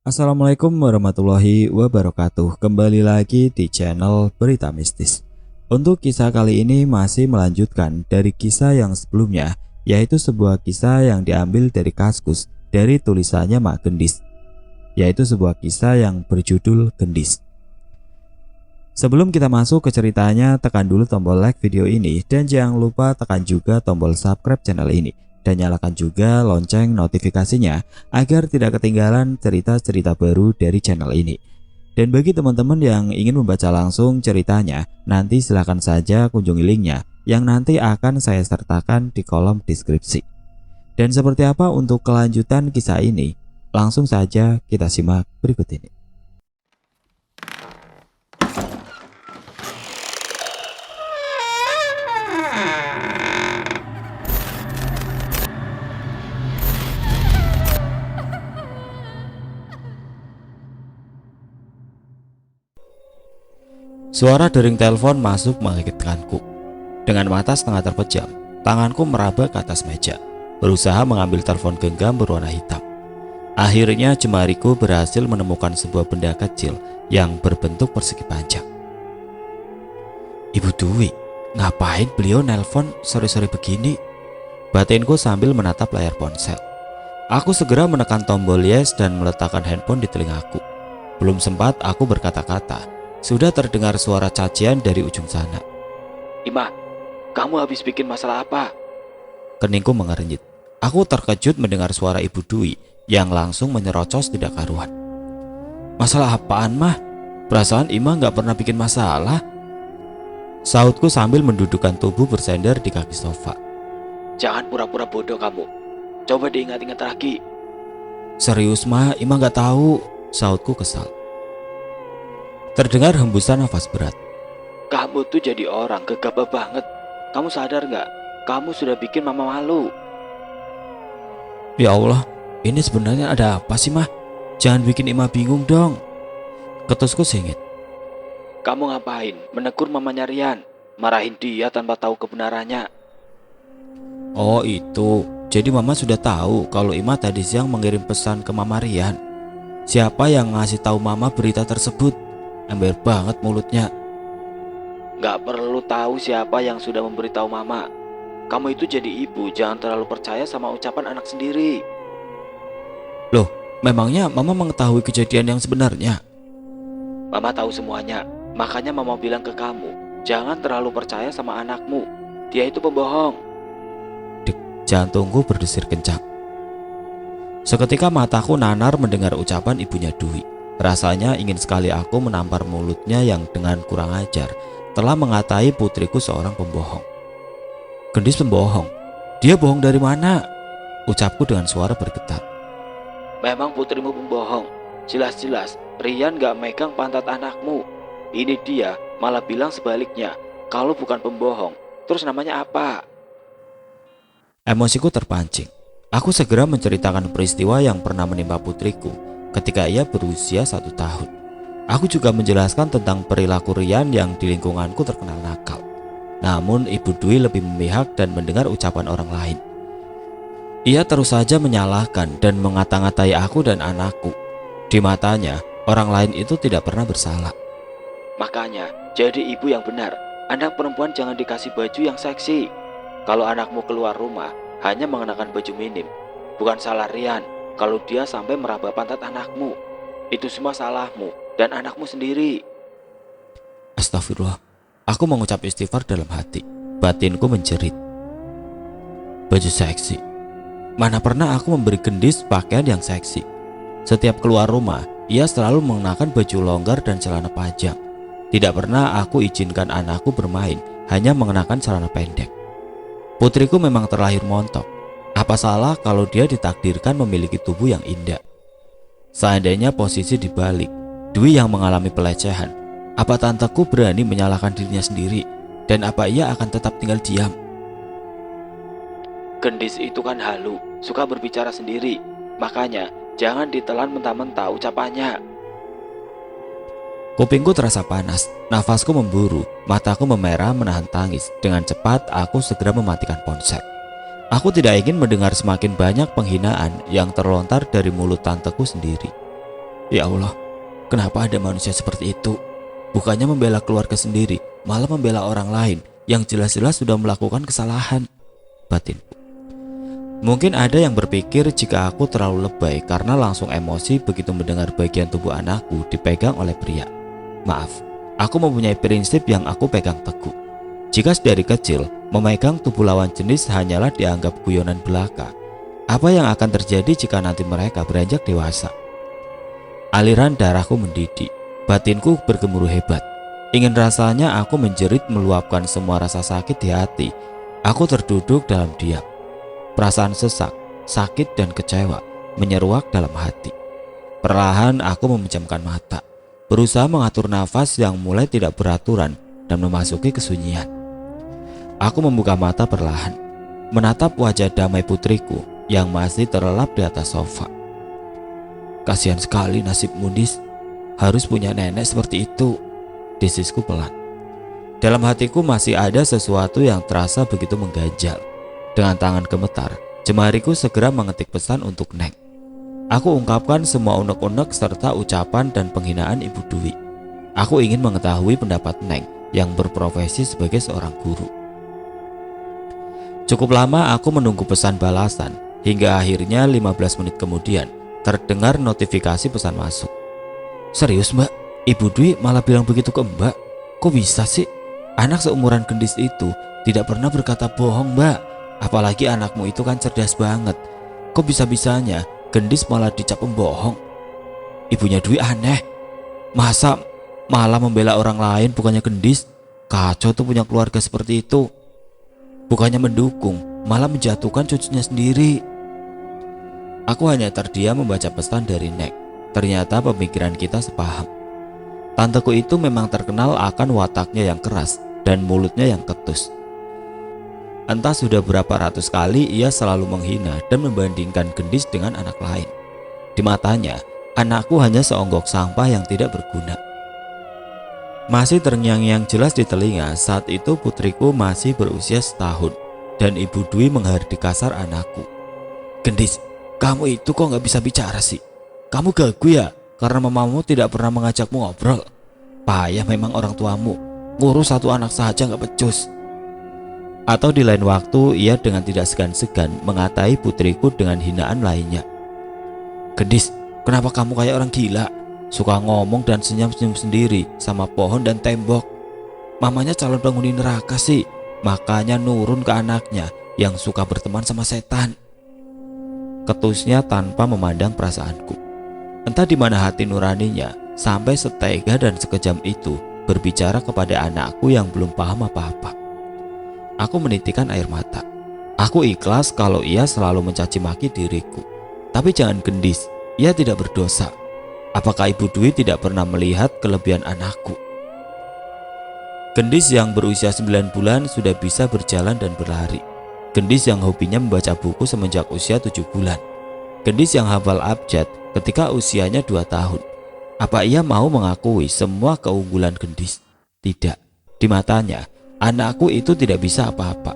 Assalamualaikum warahmatullahi wabarakatuh. Kembali lagi di channel Berita Mistis. Untuk kisah kali ini masih melanjutkan dari kisah yang sebelumnya, yaitu sebuah kisah yang diambil dari Kaskus dari tulisannya Mak Gendis, yaitu sebuah kisah yang berjudul Gendis. Sebelum kita masuk ke ceritanya, tekan dulu tombol like video ini dan jangan lupa tekan juga tombol subscribe channel ini dan nyalakan juga lonceng notifikasinya agar tidak ketinggalan cerita-cerita baru dari channel ini. Dan bagi teman-teman yang ingin membaca langsung ceritanya, nanti silahkan saja kunjungi linknya yang nanti akan saya sertakan di kolom deskripsi. Dan seperti apa untuk kelanjutan kisah ini? Langsung saja kita simak berikut ini. Suara dering telepon masuk mengagetkanku. Dengan mata setengah terpejam, tanganku meraba ke atas meja, berusaha mengambil telepon genggam berwarna hitam. Akhirnya jemariku berhasil menemukan sebuah benda kecil yang berbentuk persegi panjang. Ibu Dwi, ngapain beliau nelpon sore-sore begini? Batinku sambil menatap layar ponsel. Aku segera menekan tombol yes dan meletakkan handphone di telingaku. Belum sempat aku berkata-kata, sudah terdengar suara cacian dari ujung sana. Ima, kamu habis bikin masalah apa? Keningku mengernyit. Aku terkejut mendengar suara Ibu Dwi yang langsung menyerocos tidak karuan. Masalah apaan mah? Perasaan Ima nggak pernah bikin masalah. Sautku sambil mendudukkan tubuh bersender di kaki sofa. Jangan pura-pura bodoh kamu. Coba diingat-ingat lagi. Serius mah, Ima nggak tahu. Sautku kesal. Terdengar hembusan nafas berat. Kamu tuh jadi orang gegabah banget. Kamu sadar nggak? Kamu sudah bikin mama malu. Ya Allah, ini sebenarnya ada apa sih mah? Jangan bikin Ima bingung dong. Ketusku singit. Kamu ngapain? Menegur mamanya Rian, marahin dia tanpa tahu kebenarannya. Oh itu, jadi Mama sudah tahu kalau Ima tadi siang mengirim pesan ke Mama Rian. Siapa yang ngasih tahu Mama berita tersebut? Ember banget mulutnya. Nggak perlu tahu siapa yang sudah memberitahu mama. Kamu itu jadi ibu, jangan terlalu percaya sama ucapan anak sendiri. Loh, memangnya Mama mengetahui kejadian yang sebenarnya? Mama tahu semuanya, makanya mama bilang ke kamu, jangan terlalu percaya sama anakmu. Dia itu pembohong. Jantungku berdesir kencang. Seketika mataku nanar mendengar ucapan ibunya Dwi. Rasanya ingin sekali aku menampar mulutnya yang dengan kurang ajar telah mengatai putriku seorang pembohong. Gendis pembohong? Dia bohong dari mana? Ucapku dengan suara bergetar. Memang putrimu pembohong. Jelas-jelas Rian gak megang pantat anakmu. Ini dia malah bilang sebaliknya. Kalau bukan pembohong, terus namanya apa? Emosiku terpancing. Aku segera menceritakan peristiwa yang pernah menimpa putriku ketika ia berusia 1 tahun. Aku juga menjelaskan tentang perilaku Rian yang di lingkunganku terkenal nakal. Namun Ibu Dwi lebih memihak dan mendengar ucapan orang lain. Ia terus saja menyalahkan dan mengata-ngatai aku dan anakku. Di matanya, orang lain itu tidak pernah bersalah. Makanya, jadi ibu yang benar. Anak perempuan jangan dikasih baju yang seksi. Kalau anakmu keluar rumah, hanya mengenakan baju minim. Bukan salah Rian kalau dia sampai meraba pantat anakmu. Itu semua salahmu dan anakmu sendiri. Astagfirullah. Aku mengucap istighfar dalam hati. Batinku menjerit. Baju seksi. Mana pernah aku memberi Gendis pakaian yang seksi. Setiap keluar rumah, ia selalu mengenakan baju longgar dan celana panjang. Tidak pernah aku izinkan anakku bermain hanya mengenakan celana pendek. Putriku memang terlahir montok. Apa salah kalau dia ditakdirkan memiliki tubuh yang indah? Seandainya posisi dibalik, Dwi yang mengalami pelecehan, apa tanteku berani menyalahkan dirinya sendiri? Dan apa ia akan tetap tinggal diam? Gendis itu kan halu, suka berbicara sendiri. Makanya jangan ditelan mentah-mentah ucapannya. Kupingku terasa panas, nafasku memburu, mataku memerah menahan tangis. Dengan cepat aku segera mematikan ponsel. Aku tidak ingin mendengar semakin banyak penghinaan yang terlontar dari mulut tanteku sendiri. Ya Allah, kenapa ada manusia seperti itu? Bukannya membela keluarga sendiri, malah membela orang lain yang jelas-jelas sudah melakukan kesalahan, batinku. Mungkin ada yang berpikir jika aku terlalu lebay karena langsung emosi begitu mendengar bagian tubuh anakku dipegang oleh pria. Maaf, aku mempunyai prinsip yang aku pegang teguh. Jika dari kecil memegang tubuh lawan jenis hanyalah dianggap guyonan belaka, apa yang akan terjadi jika nanti mereka beranjak dewasa? Aliran darahku mendidih, batinku bergemuruh hebat. Ingin rasanya aku menjerit meluapkan semua rasa sakit di hati. Aku terduduk dalam diam. Perasaan sesak, sakit dan kecewa menyeruak dalam hati. Perlahan aku memejamkan mata, berusaha mengatur nafas yang mulai tidak beraturan dan memasuki kesunyian. Aku membuka mata perlahan, menatap wajah damai putriku yang masih terlelap di atas sofa. Kasihan sekali nasibmu, Dis, harus punya nenek seperti itu, desisku pelan. Dalam hatiku masih ada sesuatu yang terasa begitu mengganjal. Dengan tangan gemetar, jemariku segera mengetik pesan untuk Neng. Aku ungkapkan semua unek-unek serta ucapan dan penghinaan Ibu Dwi. Aku ingin mengetahui pendapat Neng yang berprofesi sebagai seorang guru. Cukup lama aku menunggu pesan balasan, hingga akhirnya 15 menit kemudian terdengar notifikasi pesan masuk. Serius Mbak, Ibu Dwi malah bilang begitu ke Mbak? Kok bisa sih? Anak seumuran Gendis itu tidak pernah berkata bohong Mbak. Apalagi anakmu itu kan cerdas banget. Kok bisa-bisanya Gendis malah dicap pembohong? Ibunya Dwi aneh. Masa malah membela orang lain bukannya Gendis? Kacau tuh punya keluarga seperti itu. Bukannya mendukung, malah menjatuhkan cucunya sendiri. Aku hanya terdiam membaca pesan dari Nek. Ternyata pemikiran kita sepaham. Tanteku itu memang terkenal akan wataknya yang keras dan mulutnya yang ketus. Entah sudah berapa ratus kali ia selalu menghina dan membandingkan Gendis dengan anak lain. Di matanya, anakku hanya seonggok sampah yang tidak berguna. Masih terngiang-ngiang jelas di telinga saat itu putriku masih berusia setahun dan Ibu Dwi menghardik kasar anakku. Gendis, kamu itu kok gak bisa bicara sih? Kamu gagu ya karena mamamu tidak pernah mengajakmu ngobrol? Payah memang orang tuamu, ngurus satu anak saja gak becus. Atau di lain waktu ia dengan tidak segan-segan mengatai putriku dengan hinaan lainnya. Gendis, kenapa kamu kayak orang gila? Suka ngomong dan senyum-senyum sendiri sama pohon dan tembok. Mamanya calon penghuni neraka sih, makanya nurun ke anaknya yang suka berteman sama setan. Ketusnya tanpa memandang perasaanku. Entah di mana hati nuraninya sampai setega dan sekejam itu berbicara kepada anakku yang belum paham apa-apa. Aku menitikan air mata. Aku ikhlas kalau ia selalu mencaci maki diriku. Tapi jangan Gendis, ia tidak berdosa. Apakah Ibu Dwi tidak pernah melihat kelebihan anakku? Gendis yang berusia 9 bulan sudah bisa berjalan dan berlari. Gendis yang hobinya membaca buku semenjak usia 7 bulan. Gendis yang hafal abjad ketika usianya 2 tahun. Apa ia mau mengakui semua keunggulan Gendis? Tidak. Di matanya, anakku itu tidak bisa apa-apa.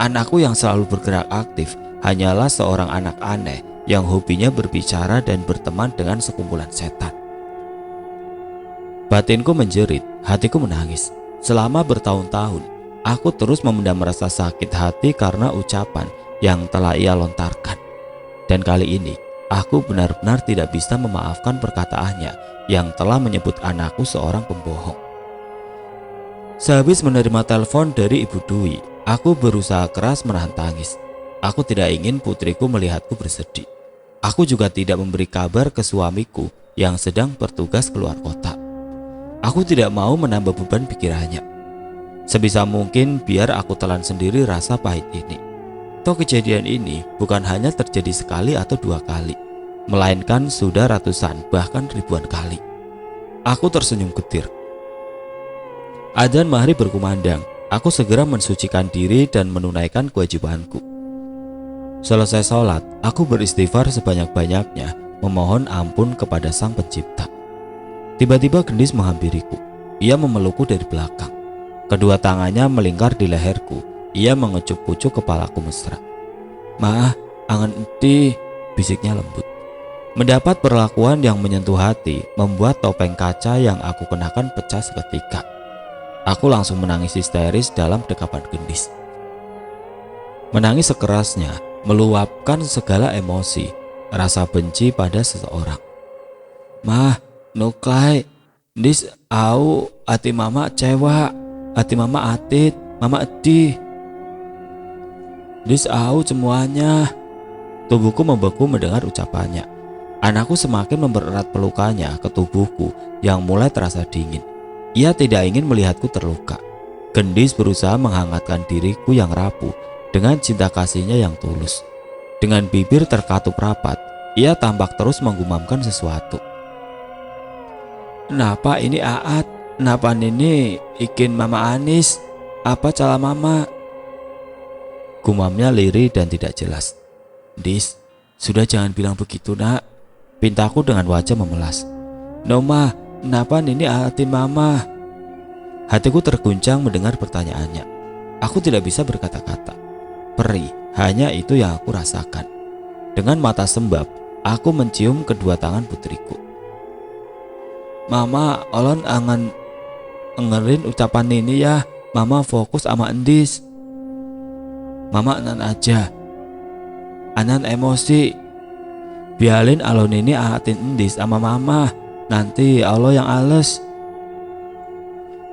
Anakku yang selalu bergerak aktif hanyalah seorang anak aneh yang hobinya berbicara dan berteman dengan sekumpulan setan. Batinku menjerit, hatiku menangis. Selama bertahun-tahun, aku terus memendam rasa sakit hati karena ucapan yang telah ia lontarkan. Dan kali ini, aku benar-benar tidak bisa memaafkan perkataannya yang telah menyebut anakku seorang pembohong. Sehabis menerima telepon dari Ibu Dwi, aku berusaha keras menahan tangis. Aku tidak ingin putriku melihatku bersedih. Aku juga tidak memberi kabar ke suamiku yang sedang bertugas keluar kota. Aku tidak mau menambah beban pikirannya. Sebisa mungkin biar aku telan sendiri rasa pahit ini. Toh kejadian ini bukan hanya terjadi sekali atau 2 kali, melainkan sudah ratusan bahkan ribuan kali. Aku tersenyum getir. Adzan maghrib berkumandang. Aku segera mensucikan diri dan menunaikan kewajibanku. Selesai sholat, aku beristighfar sebanyak-banyaknya, memohon ampun kepada Sang Pencipta. Tiba-tiba Gendis menghampiriku. Ia memelukku dari belakang. Kedua tangannya melingkar di leherku. Ia mengecup-kucup kepalaku mesra. "Ma, angan enti," bisiknya lembut. Mendapat perlakuan yang menyentuh hati membuat topeng kaca yang aku kenakan pecah seketika. Aku langsung menangis histeris dalam dekapan Gendis. Menangis sekerasnya, meluapkan segala emosi, rasa benci pada seseorang. Mah, nuklai, Dis au, hati mama cewa, hati mama atit, mama edih. Dis au semuanya. Tubuhku membeku mendengar ucapannya. Anakku semakin mempererat pelukannya ke tubuhku yang mulai terasa dingin. Ia tidak ingin melihatku terluka. Gendis berusaha menghangatkan diriku yang rapuh dengan cinta kasihnya yang tulus. Dengan bibir terkatup rapat, ia tampak terus menggumamkan sesuatu. Kenapa ini Aat? Kenapa ini ikin Mama Anis? Apa salah Mama? Gumamnya lirih dan tidak jelas. Dis, sudah jangan bilang begitu nak. Pintaku dengan wajah memelas. Noma, kenapa ini Aatin Mama? Hatiku terguncang mendengar pertanyaannya. Aku tidak bisa berkata-kata. Perih, hanya itu yang aku rasakan. Dengan mata sembab, aku mencium kedua tangan putriku. Mama, olon angan dengerin ucapan ini ya. Mama fokus sama Endis. Mama anan aja. Anan emosi. Biarin alon ini aatin Endis sama Mama. Nanti Allah yang ales.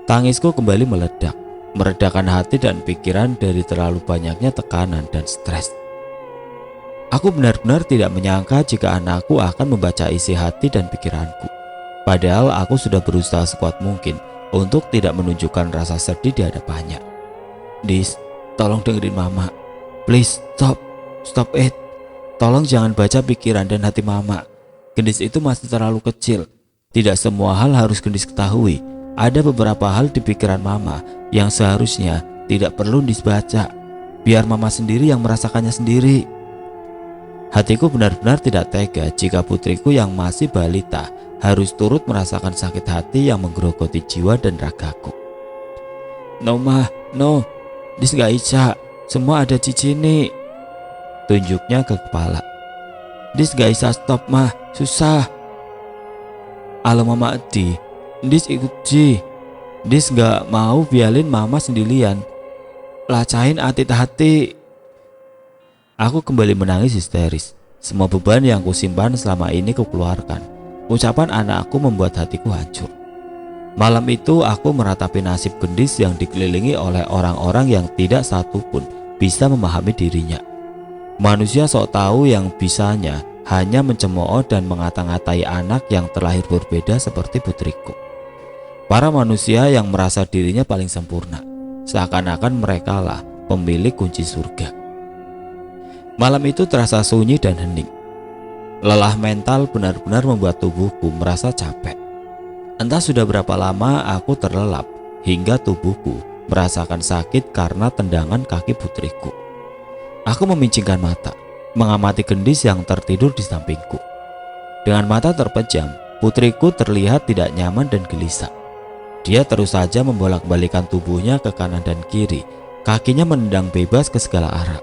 Tangisku kembali meledak, meredakan hati dan pikiran dari terlalu banyaknya tekanan dan stres. Aku benar-benar tidak menyangka jika anakku akan membaca isi hati dan pikiranku. Padahal aku sudah berusaha sekuat mungkin untuk tidak menunjukkan rasa sedih di hadapannya. Dis, tolong dengerin Mama. Please, stop it. Tolong jangan baca pikiran dan hati Mama. Gendis itu masih terlalu kecil. Tidak semua hal harus Gendis ketahui. Ada beberapa hal di pikiran Mama yang seharusnya tidak perlu dibaca. Biar Mama sendiri yang merasakannya sendiri. Hatiku benar-benar tidak tega jika putriku yang masih balita harus turut merasakan sakit hati yang menggerogoti jiwa dan ragaku. No Ma, no, Dis gak bisa. Semua ada cicini. Tunjuknya ke kepala. Dis gak bisa stop mah, susah. Alo Mama Edi, Dis ikut Ji. Dis gak mau biarin Mama sendirian. Lacain hati. Aku kembali menangis histeris. Semua beban yang kusimpan selama ini kukeluarkan. Ucapan anakku membuat hatiku hancur. Malam itu aku meratapi nasib Gendis yang dikelilingi oleh orang-orang yang tidak satupun bisa memahami dirinya. Manusia sok tahu yang bisanya hanya mencemooh dan mengata-ngatai anak yang terlahir berbeda seperti putriku. Para manusia yang merasa dirinya paling sempurna, seakan-akan merekalah pemilik kunci surga. Malam itu terasa sunyi dan hening. Lelah mental benar-benar membuat tubuhku merasa capek. Entah sudah berapa lama aku terlelap hingga tubuhku merasakan sakit karena tendangan kaki putriku. Aku memincingkan mata, mengamati Gendis yang tertidur di sampingku. Dengan mata terpejam, putriku terlihat tidak nyaman dan gelisah. Dia terus saja membolak-balikan tubuhnya ke kanan dan kiri, kakinya menendang bebas ke segala arah.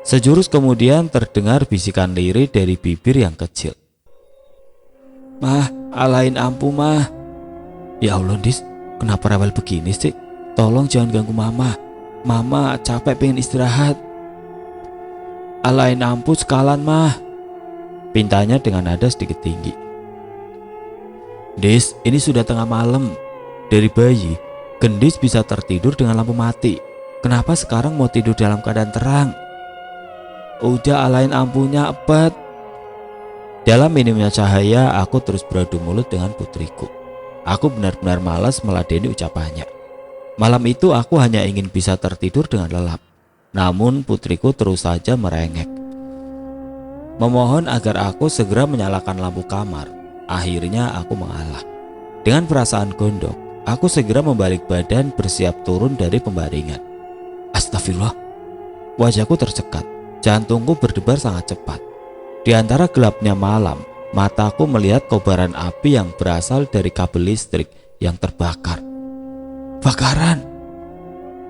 Sejurus kemudian terdengar bisikan lirih dari bibir yang kecil. Mah, alain ampu mah. Ya Allah Dis, kenapa rewel begini sih? Tolong jangan ganggu Mama. Mama capek pengen istirahat. Alain ampu sekalan mah. Pintanya dengan nada sedikit tinggi. Dis, ini sudah tengah malam. Dari bayi, Gendis bisa tertidur dengan lampu mati. Kenapa sekarang mau tidur dalam keadaan terang? Udah alain ampunya ebet. Dalam minimnya cahaya, aku terus beradu mulut dengan putriku. Aku benar-benar malas meladeni ucapannya. Malam itu aku hanya ingin bisa tertidur dengan lelap. Namun putriku terus saja merengek, memohon agar aku segera menyalakan lampu kamar. Akhirnya aku mengalah. Dengan perasaan gondok, aku segera membalik badan bersiap turun dari pembaringan. Astagfirullah. Wajahku tercekat, jantungku berdebar sangat cepat. Di antara gelapnya malam, mataku melihat kobaran api yang berasal dari kabel listrik yang terbakar. Bakaran!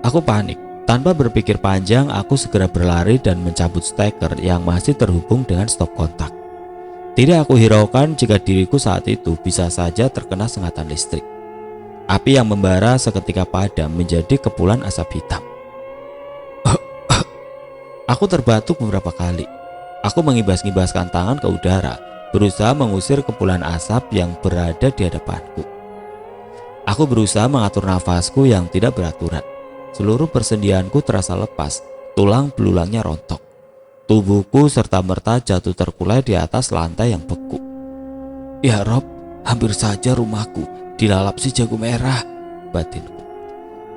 Aku panik. Tanpa berpikir panjang, aku segera berlari dan mencabut steker yang masih terhubung dengan stop kontak. Tidak aku hiraukan jika diriku saat itu bisa saja terkena sengatan listrik. Api yang membara seketika padam menjadi kepulan asap hitam. Aku terbatuk beberapa kali. Aku mengibas-ngibaskan tangan ke udara, berusaha mengusir kepulan asap yang berada di hadapanku. Aku berusaha mengatur nafasku yang tidak beraturan. Seluruh persendianku terasa lepas, tulang belulangnya rontok. Tubuhku serta-merta jatuh terkulai di atas lantai yang beku. Ya Rob, hampir saja rumahku dilalap si jago merah, batinku.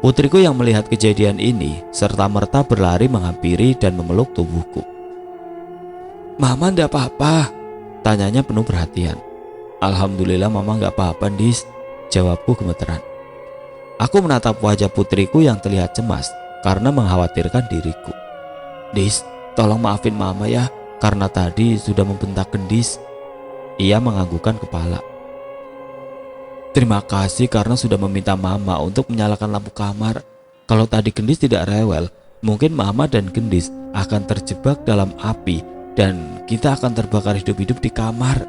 Putriku yang melihat kejadian ini serta-merta berlari menghampiri dan memeluk tubuhku. Mama ndak apa-apa, tanyanya penuh perhatian. Alhamdulillah mama nggak apa-apa, Dis, jawabku gemeteran. Aku menatap wajah putriku yang terlihat cemas karena mengkhawatirkan diriku. Dis, tolong maafin mama ya, karena tadi sudah membentak Gendis. Ia menganggukkan kepala. Terima kasih karena sudah meminta mama untuk menyalakan lampu kamar. Kalau tadi Gendis tidak rewel, mungkin mama dan Gendis akan terjebak dalam api dan kita akan terbakar hidup-hidup di kamar.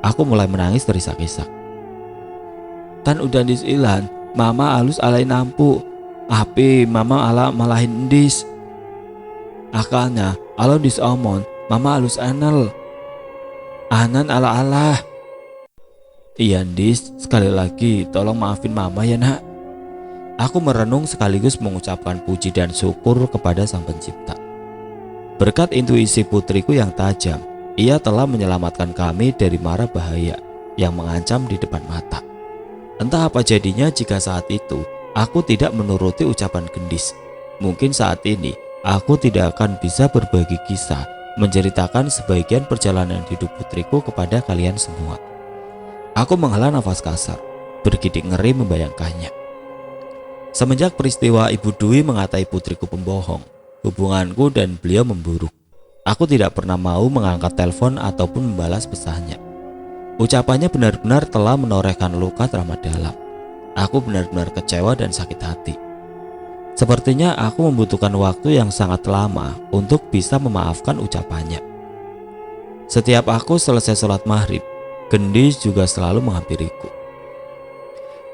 Aku mulai menangis terisak-isak. Tan udah disilan, mama halus alain lampu. Api mama ala malahin Gendis. Akalnya, alo disomon, mama halus anel. Anan ala-ala. Iya Dis, sekali lagi tolong maafin mama ya nak. Aku merenung sekaligus mengucapkan puji dan syukur kepada Sang Pencipta. Berkat intuisi putriku yang tajam, ia telah menyelamatkan kami dari mara bahaya yang mengancam di depan mata. Entah apa jadinya jika saat itu aku tidak menuruti ucapan Gendis. Mungkin saat ini aku tidak akan bisa berbagi kisah, menceritakan sebagian perjalanan hidup putriku kepada kalian semua. Aku menghela nafas kasar, bergidik ngeri membayangkannya. Semenjak peristiwa Ibu Dwi mengatai putriku pembohong, hubunganku dan beliau memburuk. Aku tidak pernah mau mengangkat telepon ataupun membalas pesannya. Ucapannya benar-benar telah menorehkan luka teramat dalam. Aku benar-benar kecewa dan sakit hati. Sepertinya aku membutuhkan waktu yang sangat lama untuk bisa memaafkan ucapannya. Setiap aku selesai sholat maghrib, Gendis juga selalu menghampiriku.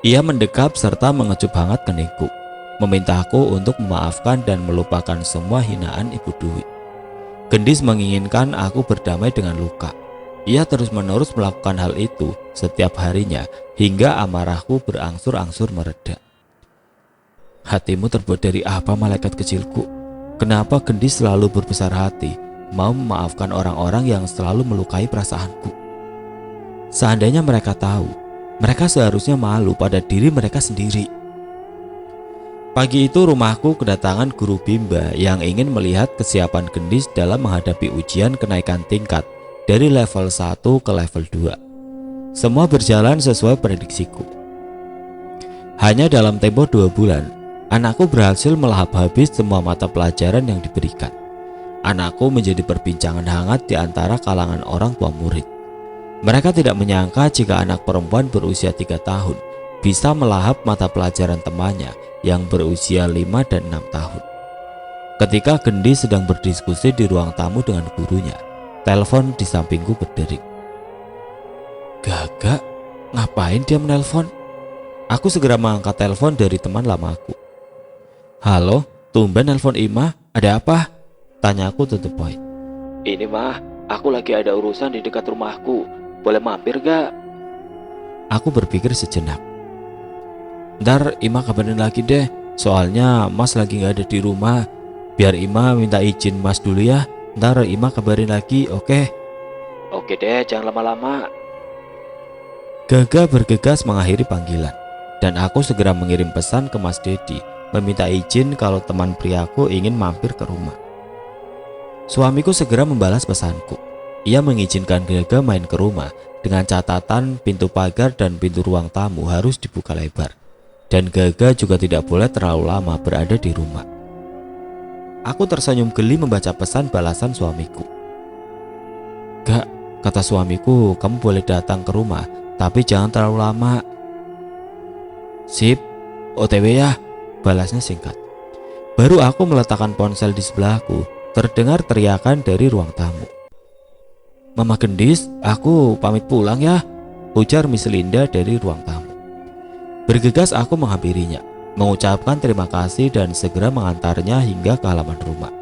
Ia mendekap serta mengecup hangat keningku, meminta aku untuk memaafkan dan melupakan semua hinaan Ibu Dwi. Gendis menginginkan aku berdamai dengan luka. Ia terus-menerus melakukan hal itu setiap harinya hingga amarahku berangsur-angsur mereda. Hatimu terbuat dari apa, malaikat kecilku? Kenapa Gendis selalu berbesar hati, mau memaafkan orang-orang yang selalu melukai perasaanku? Seandainya mereka tahu, mereka seharusnya malu pada diri mereka sendiri. Pagi itu rumahku kedatangan guru Bimba yang ingin melihat kesiapan Gendis dalam menghadapi ujian kenaikan tingkat dari level 1 ke level 2. Semua berjalan sesuai prediksiku. Hanya dalam tempo 2 bulan, anakku berhasil melahap habis semua mata pelajaran yang diberikan. Anakku menjadi perbincangan hangat di antara kalangan orang tua murid. Mereka tidak menyangka jika anak perempuan berusia 3 tahun bisa melahap mata pelajaran temannya yang berusia 5 dan 6 tahun. Ketika Gendis sedang berdiskusi di ruang tamu dengan gurunya, telepon di sampingku berdering. Gagak, ngapain dia menelpon? Aku segera mengangkat telepon dari teman lamaku. Halo, tumben nelpon Ima, ada apa? Tanyaku to the point. Ini mah, aku lagi ada urusan di dekat rumahku. Boleh mampir gak? Aku berpikir sejenak. Ntar Ima kabarin lagi deh, soalnya Mas lagi gak ada di rumah. Biar Ima minta izin Mas dulu ya. Ntar Ima kabarin lagi, oke? Oke deh, jangan lama-lama. Gaga bergegas mengakhiri panggilan, dan aku segera mengirim pesan ke Mas Dedi, meminta izin kalau teman priaku ingin mampir ke rumah. Suamiku segera membalas pesanku. Ia mengizinkan Gaga main ke rumah dengan catatan pintu pagar dan pintu ruang tamu harus dibuka lebar. Dan Gaga juga tidak boleh terlalu lama berada di rumah. Aku tersenyum geli membaca pesan balasan suamiku. Gak, kata suamiku, kamu boleh datang ke rumah, tapi jangan terlalu lama. Sip, OTW ya, balasnya singkat. Baru aku meletakkan ponsel di sebelahku, terdengar teriakan dari ruang tamu. Mama Gendis, aku pamit pulang ya, ujar Miss Linda dari ruang tamu. Bergegas aku menghampirinya, mengucapkan terima kasih dan segera mengantarnya hingga ke halaman rumah.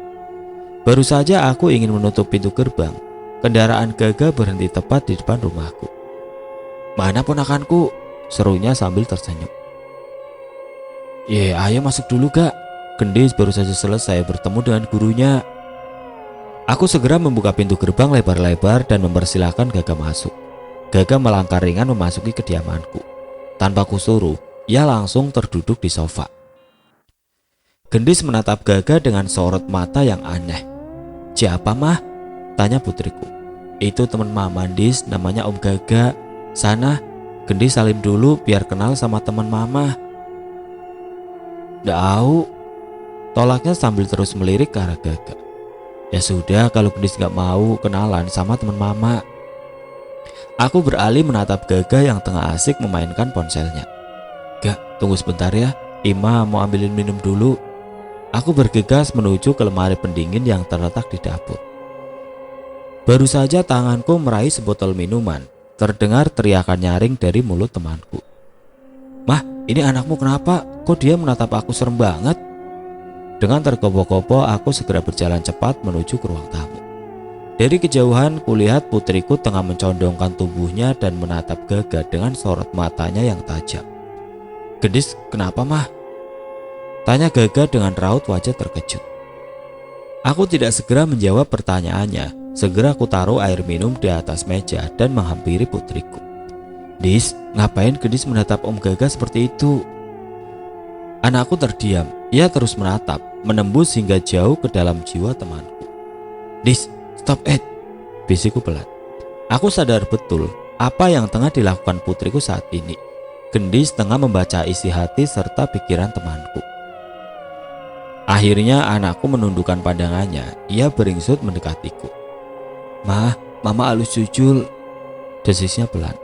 Baru saja aku ingin menutup pintu gerbang, kendaraan Gaga berhenti tepat di depan rumahku. Mana ponakanku? Serunya sambil tersenyum. Ayo masuk dulu Gak. Gendis baru saja selesai bertemu dengan gurunya. Aku segera membuka pintu gerbang lebar-lebar dan mempersilahkan Gaga masuk. Gaga melangkah ringan memasuki kediamanku. Tanpa kusuruh, ia langsung terduduk di sofa. Gendis menatap Gaga dengan sorot mata yang aneh. Siapa mah? Tanya putriku. Itu teman Mama Dis, namanya Om Gaga. Sana, Gendis salim dulu biar kenal sama teman Mama. Tahu, tolaknya sambil terus melirik ke arah Gaga. Ya sudah, kalau Gendis gak mau kenalan sama teman Mama. Aku beralih menatap Gaga yang tengah asik memainkan ponselnya. Gak, tunggu sebentar ya, Ima mau ambilin minum dulu. Aku bergegas menuju ke lemari pendingin yang terletak di dapur. Baru saja tanganku meraih sebotol minuman, terdengar teriakan nyaring dari mulut temanku. Mah, ini anakmu kenapa? Kok dia menatap aku serem banget? Dengan tergopoh-gopoh aku segera berjalan cepat menuju ke ruang tamu. Dari kejauhan kulihat putriku tengah mencondongkan tubuhnya dan menatap Gaga dengan sorot matanya yang tajam. Gendis, kenapa mah? Tanya Gaga dengan raut wajah terkejut. Aku tidak segera menjawab pertanyaannya. Segera aku taruh air minum di atas meja dan menghampiri putriku. Dis, ngapain Gendis menatap Om Gaga seperti itu? Anakku terdiam. Ia terus menatap, menembus hingga jauh ke dalam jiwa temanku. Dis, stop it, bisikku pelan. Aku sadar betul apa yang tengah dilakukan putriku saat ini. Gendis tengah membaca isi hati serta pikiran temanku. Akhirnya anakku menundukkan pandangannya. Ia beringsut mendekatiku. Mah, Mama halus jujur, desisnya pelan.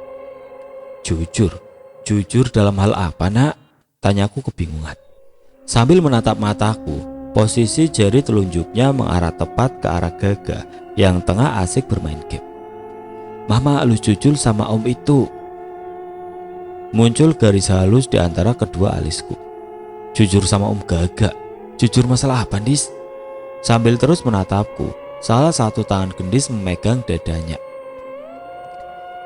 Jujur? Jujur dalam hal apa nak? Tanyaku kebingungan. Sambil menatap mataku, posisi jari telunjuknya mengarah tepat ke arah Gaga yang tengah asik bermain game. Mama halus jujur sama Om itu. Muncul garis halus di antara kedua alisku. Jujur sama Om Gaga? Jujur masalah apa, Dis? Sambil terus menatapku, salah satu tangan Gendis memegang dadanya.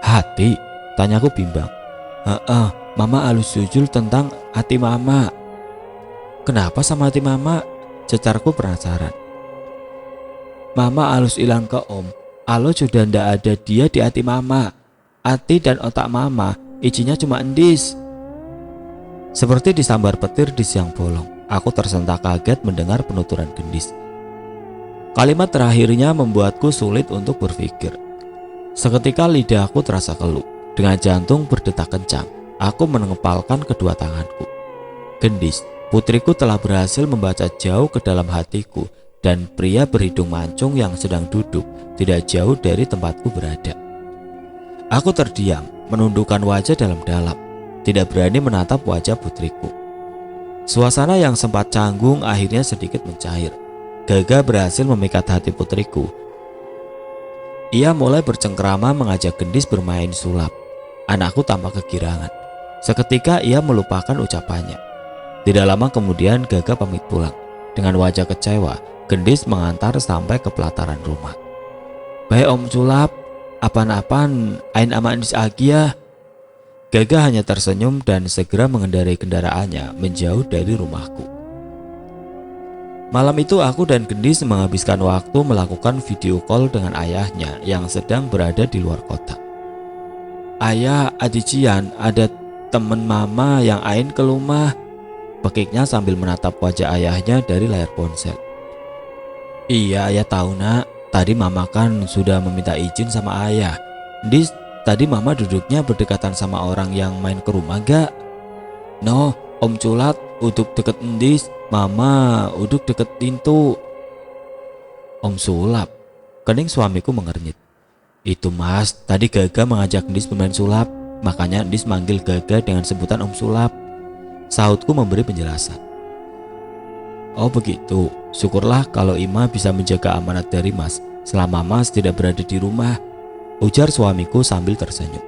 Hati? Tanyaku bimbang. Mama halus jujur tentang hati Mama. Kenapa sama hati Mama? Cecarku penasaran. Mama halus hilang ke Om. Alo sudah ndak ada dia di hati Mama. Hati dan otak Mama isinya cuma Endis. Seperti disambar petir di siang bolong. Aku tersentak kaget mendengar penuturan Gendis. Kalimat terakhirnya membuatku sulit untuk berpikir. Seketika lidahku terasa keluh. Dengan jantung berdetak kencang, aku mengepalkan kedua tanganku. Gendis, putriku telah berhasil membaca jauh ke dalam hatiku, dan pria berhidung mancung yang sedang duduk tidak jauh dari tempatku berada. Aku terdiam, menundukkan wajah dalam-dalam, tidak berani menatap wajah putriku. Suasana yang sempat canggung akhirnya sedikit mencair. Gaga berhasil memikat hati putriku. Ia mulai bercengkrama mengajak Gendis bermain sulap. Anakku tampak kegirangan. Seketika ia melupakan ucapannya. Tidak lama kemudian Gaga pamit pulang. Dengan wajah kecewa, Gendis mengantar sampai ke pelataran rumah. Baik Om sulap, apaan-apaan ain ama Endis agi ya. Gaga hanya tersenyum dan segera mengendarai kendaraannya menjauh dari rumahku. Malam itu aku dan Gendis menghabiskan waktu melakukan video call dengan ayahnya yang sedang berada di luar kota. Ayah, Adician, ada temen Mama yang ain ke rumah, bekiknya sambil menatap wajah ayahnya dari layar ponsel. Iya, ayah tahu nak, tadi Mama kan sudah meminta izin sama ayah. Dis, tadi Mama duduknya berdekatan sama orang yang main ke rumah gak? No, Om Culat uduk deket Endis, Mama uduk deket pintu. Om Sulap, kening suamiku mengernyit. Itu mas, tadi Gaga mengajak Endis bermain sulap, makanya Endis manggil Gaga dengan sebutan Om Sulap. Sahutku memberi penjelasan. Oh begitu, syukurlah kalau Ima bisa menjaga amanat dari mas selama mas tidak berada di rumah. ujar suamiku sambil tersenyum.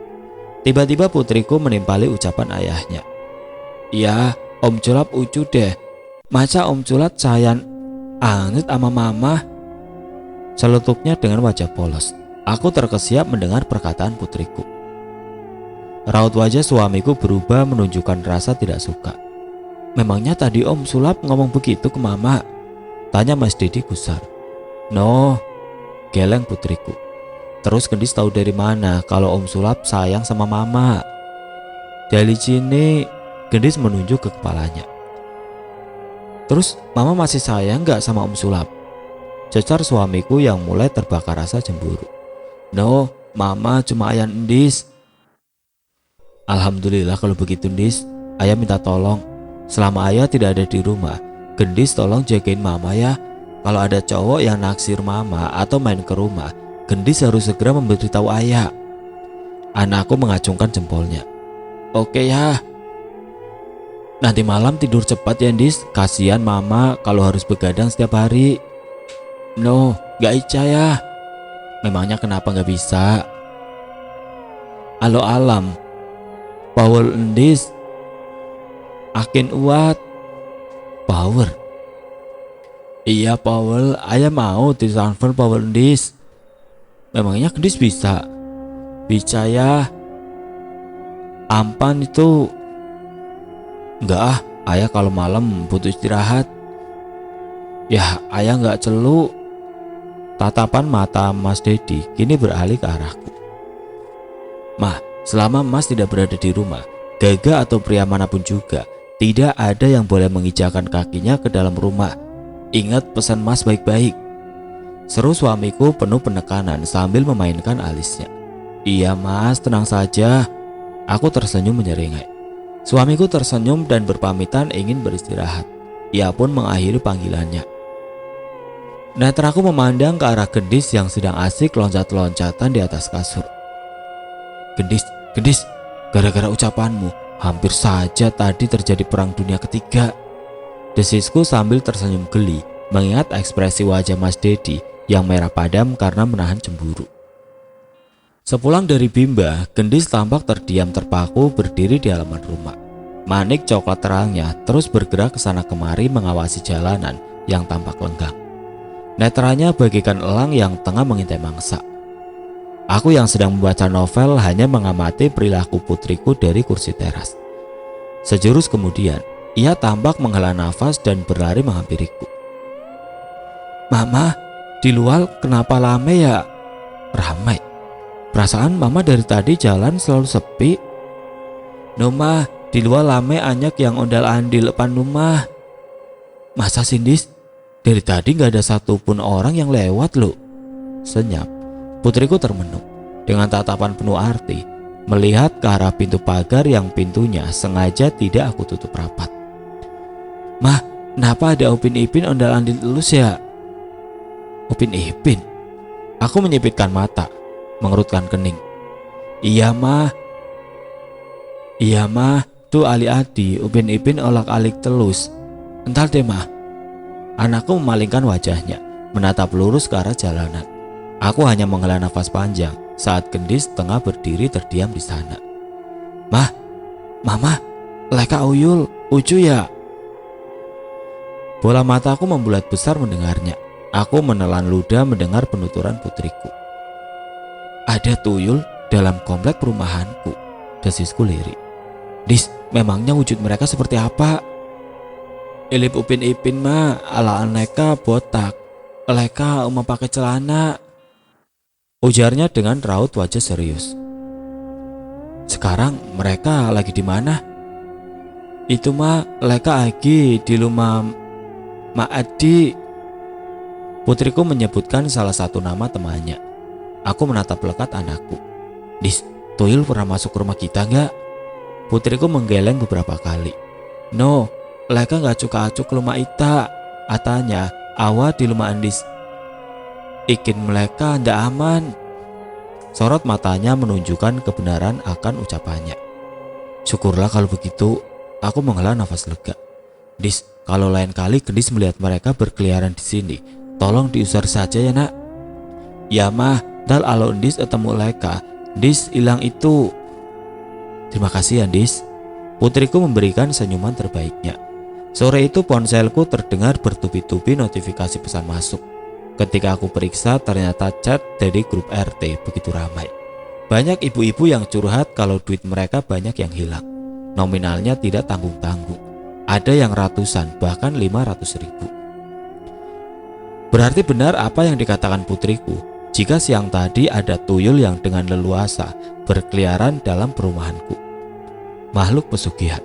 Tiba-tiba putriku menimpali ucapan ayahnya. Ya, Om Culap ucu deh. Masa Om Culat sayang anget sama mama? Celetuknya dengan wajah polos. Aku terkesiap mendengar perkataan putriku. Raut wajah suamiku berubah menunjukkan rasa tidak suka. Memangnya tadi Om Sulap ngomong begitu ke mama? Tanya Mas Dedi gusar. No, geleng putriku. Terus Gendis tahu dari mana kalau Om Sulap sayang sama mama? Dari sini, Gendis menunjuk ke kepalanya. Terus mama masih sayang gak sama Om Sulap? Cecar suamiku yang mulai terbakar rasa cemburu. No, mama cuma ayah Endis. Alhamdulillah kalau begitu Endis. Ayah minta tolong, selama ayah tidak ada di rumah, Gendis tolong jagain mama ya. Kalau ada cowok yang naksir mama atau main ke rumah, Gendis harus segera memberitahu ayah. Anakku mengacungkan jempolnya. Oke ya. Nanti malam tidur cepat ya Endis. Kasihan mama kalau harus begadang setiap hari. No, gak ica ya. Memangnya kenapa gak bisa? Alo alam, Power Endis akin uat. Power? Iya Power, ayah mau ditransfer Power Endis. Memangnya Gendis bisa? Bisa ya. Ampan itu. Enggak ah, ayah kalau malam butuh istirahat. Ya ayah gak celuk. Tatapan mata Mas Dedi kini beralih ke arahku. Mah, selama Mas tidak berada di rumah, Gaga atau pria manapun juga tidak ada yang boleh menginjakan kakinya ke dalam rumah. Ingat pesan Mas baik-baik. Seru suamiku penuh penekanan sambil memainkan alisnya. Iya Mas, tenang saja. Aku tersenyum menyeringai. Suamiku tersenyum dan berpamitan ingin beristirahat. Ia pun mengakhiri panggilannya. Netraku memandang ke arah Gendis yang sedang asik loncat-loncatan di atas kasur. Gendis, gara-gara ucapanmu, hampir saja tadi terjadi perang dunia ketiga. Desisku sambil tersenyum geli mengingat ekspresi wajah Mas Dedi yang merah padam karena menahan cemburu. Sepulang dari Bimba, Gendis tampak terdiam terpaku berdiri di halaman rumah. Manik coklat terangnya terus bergerak ke sana kemari mengawasi jalanan yang tampak lenggang. Netranya bagaikan elang yang tengah mengintai mangsa. Aku yang sedang membaca novel hanya mengamati perilaku putriku dari kursi teras. Sejurus kemudian, ia tampak menghela nafas dan berlari menghampiriku. Mama, di luar kenapa lama ya? Ramai. Perasaan mama dari tadi jalan selalu sepi. Noma, di luar lame anyak yang ondal-andil depan rumah. Masa Sindis? Dari tadi gak ada satupun orang yang lewat loh. Senyap, putriku termenung dengan tatapan penuh arti melihat ke arah pintu pagar yang pintunya sengaja tidak aku tutup rapat. Mah, kenapa ada Upin Ipin ondal-andil elus ya? Upin Ipin? Aku menyipitkan mata, mengerutkan kening. Iya mah, tuh Ali Adi, Upin Ipin olak-alik telus. Entar deh mah. Anakku memalingkan wajahnya, menatap lurus ke arah jalanan. Aku hanya menghela nafas panjang saat Gendis tengah berdiri terdiam di sana. Mah, mama, leka uyul, ucu ya? Bola mataku membulat besar mendengarnya. Aku menelan ludah mendengar penuturan putriku. Ada tuyul dalam komplek perumahanku, desisku lirik. Dis, memangnya wujud mereka seperti apa? Ilip Upin Ipin mah ala aneka botak, leka pakai celana. Ujarnya dengan raut wajah serius. Sekarang mereka lagi di mana? Itu mah leka lagi di rumah Mak Adi. Putriku menyebutkan salah satu nama temannya. Aku menatap lekat anakku. Dis, tuyul pernah masuk ke rumah kita nggak? Putriku menggeleng beberapa kali. No, leka nggak cuka-acuk ke rumah ita. Atanya, awa di rumah Andis. Ikin mereka ndak aman. Sorot matanya menunjukkan kebenaran akan ucapannya. Syukurlah kalau begitu. Aku menghela nafas lega. Dis, kalau lain kali Gendis melihat mereka berkeliaran di sini, tolong diusir saja ya nak. Ya mah, Dal alo Dis ketemu Leka. Dis hilang itu. Terima kasih ya Dis. Putriku memberikan senyuman terbaiknya. Sore itu ponselku terdengar bertubi-tubi notifikasi pesan masuk. Ketika aku periksa, ternyata chat dari grup RT begitu ramai. Banyak ibu-ibu yang curhat kalau duit mereka banyak yang hilang. Nominalnya tidak tanggung-tanggung. Ada yang ratusan, bahkan 500.000. Berarti benar apa yang dikatakan putriku. Jika siang tadi ada tuyul yang dengan leluasa berkeliaran dalam perumahanku. Makhluk pesugihan.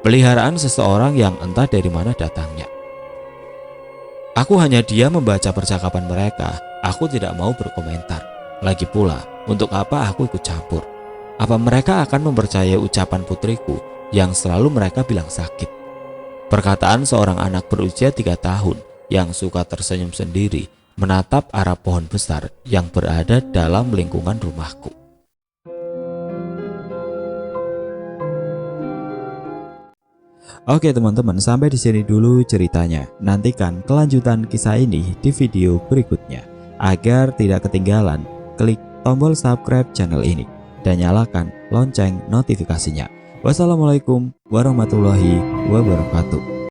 Peliharaan seseorang yang entah dari mana datangnya. Aku hanya diam membaca percakapan mereka. Aku tidak mau berkomentar. Lagi pula, untuk apa aku ikut campur? Apa mereka akan mempercayai ucapan putriku yang selalu mereka bilang sakit? Perkataan seorang anak berusia 3 tahun yang suka tersenyum sendiri menatap arah pohon besar yang berada dalam lingkungan rumahku. Oke teman-teman, sampai di sini dulu ceritanya. Nantikan kelanjutan kisah ini di video berikutnya. Agar tidak ketinggalan, klik tombol subscribe channel ini dan nyalakan lonceng notifikasinya. Wassalamualaikum warahmatullahi wabarakatuh.